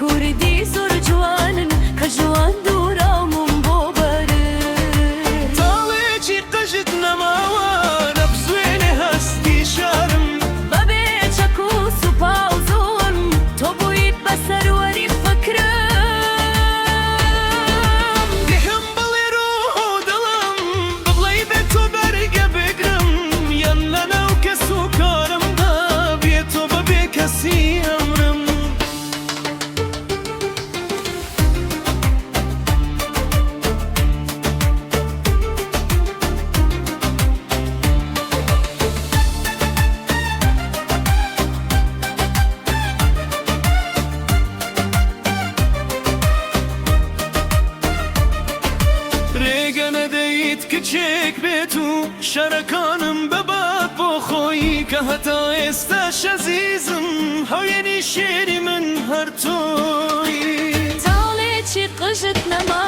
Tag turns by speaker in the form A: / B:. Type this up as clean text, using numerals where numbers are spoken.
A: کوردی زۆر جوانن کە جوان دوورامم بۆ بەرن
B: تاڵێکی قژت نەماوە لە بزوێنێ هەستی شارم
A: بەبێ چەک و سوپا و زۆن تۆ بوویت بە سەروەری فکرم
B: دیهم بڵێ ڕۆح و دڵم بڵێ بێ تۆ بەرگە بگرم یان لەناو کەس و کارمدا بێ تۆ بەبێ کەسی ئەمرم ڕێگە نەدەیت کچێک بێت و شەرەکانم ببات بۆ خۆی کە هەتا ئێستاش عەزیزم هەوێنی شێری من هەر تۆی
A: تاڵێکی قژت نەما